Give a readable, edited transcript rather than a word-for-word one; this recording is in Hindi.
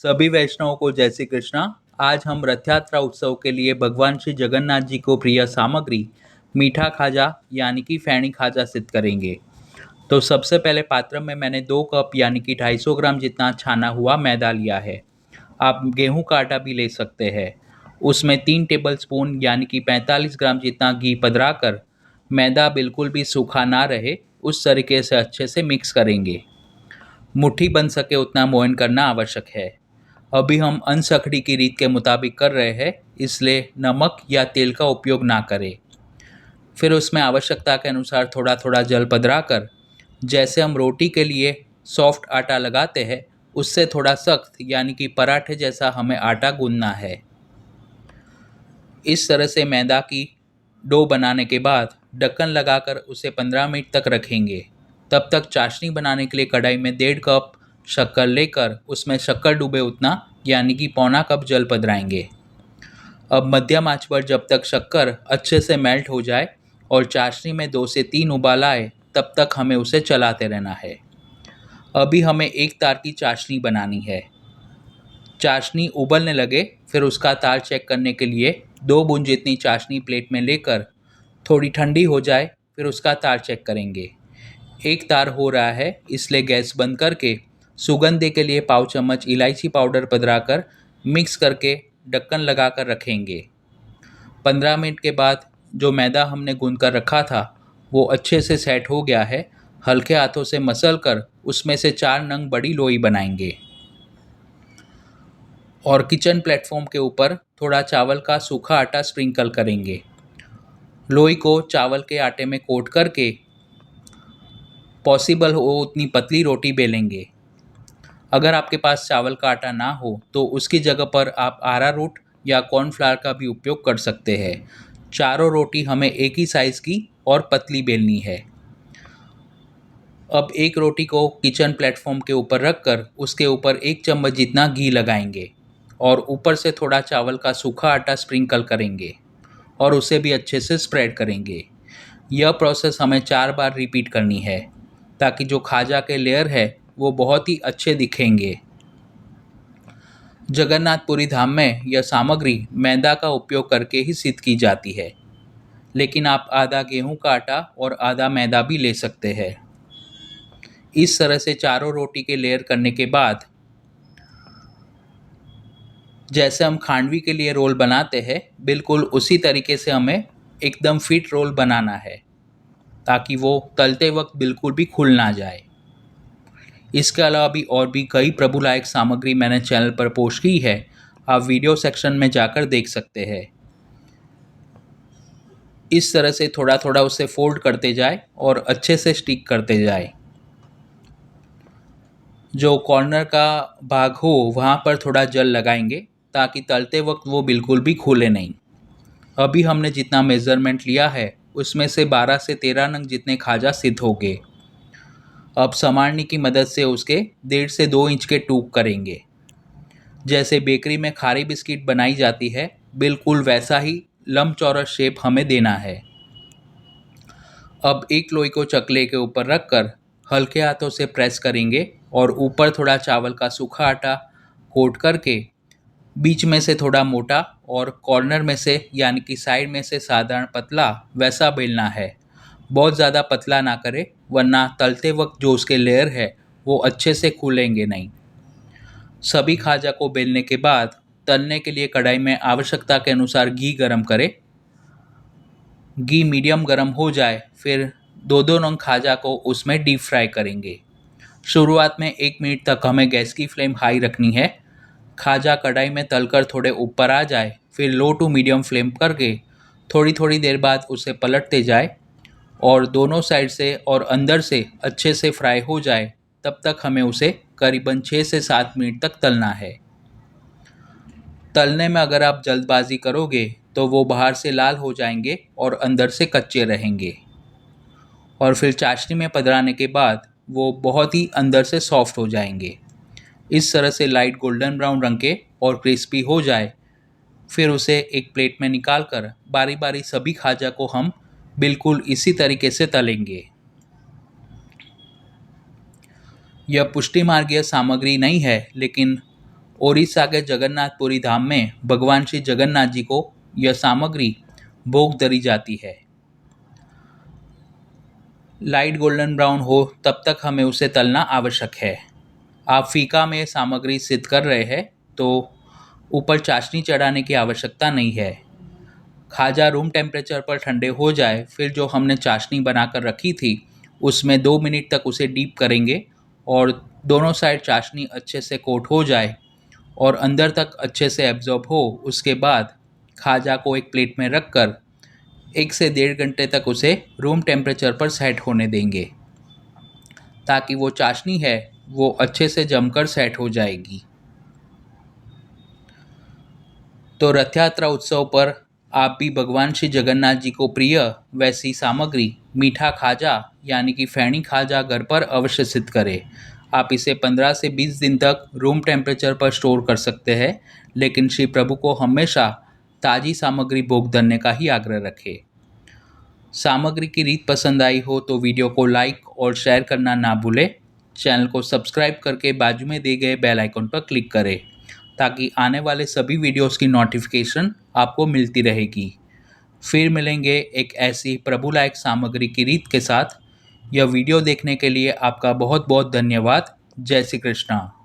सभी वैष्णवों को जय श्री कृष्णा। आज हम रथ यात्रा उत्सव के लिए भगवान श्री जगन्नाथ जी को प्रिय सामग्री मीठा खाजा यानी कि फैनी खाजा सिद्ध करेंगे। तो सबसे पहले पात्र में मैंने 2 कप यानी कि 250 ग्राम जितना छाना हुआ मैदा लिया है। आप गेहूं का आटा भी ले सकते हैं। उसमें 3 टेबल स्पून यानी कि 45 ग्राम जितना घी पधरा कर मैदा बिल्कुल भी सूखा ना रहे उस तरीके से अच्छे से मिक्स करेंगे। मुट्ठी बन सके उतना मोयन करना आवश्यक है। अभी हम अनसखड़ी की रीत के मुताबिक कर रहे हैं, इसलिए नमक या तेल का उपयोग ना करें। फिर उसमें आवश्यकता के अनुसार थोड़ा थोड़ा जल पधरा कर जैसे हम रोटी के लिए सॉफ्ट आटा लगाते हैं उससे थोड़ा सख्त यानी कि पराठे जैसा हमें आटा गूंदना है। इस तरह से मैदा की डो बनाने के बाद ढक्कन लगाकर उसे 15 मिनट तक रखेंगे। तब तक चाशनी बनाने के लिए कढ़ाई में 1.5 कप शक्कर लेकर उसमें शक्कर डूबे उतना यानी कि पौना कप जल पधराएंगे। अब मध्यम आंच पर जब तक शक्कर अच्छे से मेल्ट हो जाए और चाशनी में 2 से 3 उबाल आए तब तक हमें उसे चलाते रहना है। अभी हमें एक तार की चाशनी बनानी है। चाशनी उबलने लगे फिर उसका तार चेक करने के लिए 2 बूंद जितनी चाशनी प्लेट में लेकर थोड़ी ठंडी हो जाए फिर उसका तार चेक करेंगे। एक तार हो रहा है इसलिए गैस बंद करके सुगंध के लिए पाव चम्मच इलायची पाउडर पधराकर मिक्स करके ढक्कन लगाकर रखेंगे। 15 मिनट के बाद जो मैदा हमने गूंद कर रखा था वो अच्छे से सेट हो गया है। हल्के हाथों से मसल कर उसमें से 4 नंग बड़ी लोई बनाएंगे और किचन प्लेटफॉर्म के ऊपर थोड़ा चावल का सूखा आटा स्प्रिंकल करेंगे। लोई को चावल के आटे में कोट करके पॉसिबल हो उतनी पतली रोटी बेलेंगे। अगर आपके पास चावल का आटा ना हो तो उसकी जगह पर आप अरारोट या कॉर्नफ्लावर का भी उपयोग कर सकते हैं। चारों रोटी हमें एक ही साइज़ की और पतली बेलनी है। अब एक रोटी को किचन प्लेटफॉर्म के ऊपर रखकर उसके ऊपर 1 चम्मच जितना घी लगाएंगे और ऊपर से थोड़ा चावल का सूखा आटा स्प्रिंकल करेंगे और उसे भी अच्छे से स्प्रेड करेंगे। यह प्रोसेस हमें 4 बार रिपीट करनी है ताकि जो खाजा के लेयर है वो बहुत ही अच्छे दिखेंगे। जगन्नाथपुरी धाम में यह सामग्री मैदा का उपयोग करके ही सिद्ध की जाती है, लेकिन आप आधा गेहूं का आटा और आधा मैदा भी ले सकते हैं। इस तरह से चारों रोटी के लेयर करने के बाद जैसे हम खांडवी के लिए रोल बनाते हैं बिल्कुल उसी तरीके से हमें एकदम फिट रोल बनाना है ताकि वो तलते वक्त बिल्कुल भी खुल ना जाए। इसके अलावा भी और भी कई प्रभु लायक सामग्री मैंने चैनल पर पोस्ट की है, आप वीडियो सेक्शन में जाकर देख सकते हैं। इस तरह से थोड़ा थोड़ा उसे फोल्ड करते जाए और अच्छे से स्टिक करते जाए। जो कॉर्नर का भाग हो वहाँ पर थोड़ा जल लगाएंगे ताकि तलते वक्त वो बिल्कुल भी खुले नहीं। अभी हमने जितना मेज़रमेंट लिया है उसमें से 12 से 13 नंग जितने खाजा सिद्ध हो गए। अब समारनी की मदद से उसके 1.5 से 2 इंच के टूक करेंगे। जैसे बेकरी में खारी बिस्किट बनाई जाती है बिल्कुल वैसा ही लंबचौरस शेप हमें देना है। अब एक लोई को चकले के ऊपर रखकर हल्के हाथों से प्रेस करेंगे और ऊपर थोड़ा चावल का सूखा आटा कोट करके बीच में से थोड़ा मोटा और कॉर्नर में से यानी कि साइड में से साधारण पतला वैसा बेलना है। बहुत ज़्यादा पतला ना करें वरना तलते वक्त जो उसके लेयर है वो अच्छे से खुलेंगे नहीं। सभी खाजा को बेलने के बाद तलने के लिए कढ़ाई में आवश्यकता के अनुसार घी गरम करें। घी मीडियम गरम हो जाए फिर 2-2 नंग खाजा को उसमें डीप फ्राई करेंगे। शुरुआत में 1 मिनट तक हमें गैस की फ्लेम हाई रखनी है। खाजा कढ़ाई में तलकर थोड़े ऊपर आ जाए फिर लो टू मीडियम फ्लेम करके थोड़ी थोड़ी देर बाद उसे पलटते जाए और दोनों साइड से और अंदर से अच्छे से फ्राई हो जाए तब तक हमें उसे करीबन 6 से 7 मिनट तक तलना है। तलने में अगर आप जल्दबाजी करोगे तो वो बाहर से लाल हो जाएंगे और अंदर से कच्चे रहेंगे और फिर चाशनी में पधराने के बाद वो बहुत ही अंदर से सॉफ्ट हो जाएंगे। इस तरह से लाइट गोल्डन ब्राउन रंग के और क्रिस्पी हो जाए फिर उसे एक प्लेट में निकाल कर बारी बारी सभी खाजा को हम बिल्कुल इसी तरीके से तलेंगे। यह पुष्टि मार्गीय सामग्री नहीं है लेकिन ओडिशा के जगन्नाथपुरी धाम में भगवान श्री जगन्नाथ जी को यह सामग्री भोग धरी जाती है। लाइट गोल्डन ब्राउन हो तब तक हमें उसे तलना आवश्यक है। आप फीका में सामग्री सिद्ध कर रहे हैं तो ऊपर चाशनी चढ़ाने की आवश्यकता नहीं है। खाजा रूम टेम्परेचर पर ठंडे हो जाए फिर जो हमने चाशनी बनाकर रखी थी उसमें 2 मिनट तक उसे डीप करेंगे और दोनों साइड चाशनी अच्छे से कोट हो जाए और अंदर तक अच्छे से एब्जॉर्ब हो, उसके बाद खाजा को एक प्लेट में रखकर 1 से 1.5 घंटे तक उसे रूम टेम्परेचर पर सेट होने देंगे ताकि वो चाशनी है वो अच्छे से जमकर सेट हो जाएगी। तो रथ यात्रा उत्सव पर आप भी भगवान श्री जगन्नाथ जी को प्रिय वैसी सामग्री मीठा खाजा यानी कि फैनी खाजा घर पर अवश्य सिद्ध करें। आप इसे 15 से 20 दिन तक रूम टेम्परेचर पर स्टोर कर सकते हैं, लेकिन श्री प्रभु को हमेशा ताज़ी सामग्री भोग धरने का ही आग्रह रखें। सामग्री की रीत पसंद आई हो तो वीडियो को लाइक और शेयर करना ना भूलें। चैनल को सब्सक्राइब करके बाजू में दिए गए बेल आइकन पर क्लिक करें ताकि आने वाले सभी वीडियोस की नोटिफिकेशन आपको मिलती रहेगी। फिर मिलेंगे एक ऐसी प्रभु लायक सामग्री की रीत के साथ। यह वीडियो देखने के लिए आपका बहुत बहुत धन्यवाद। जय श्री कृष्णा।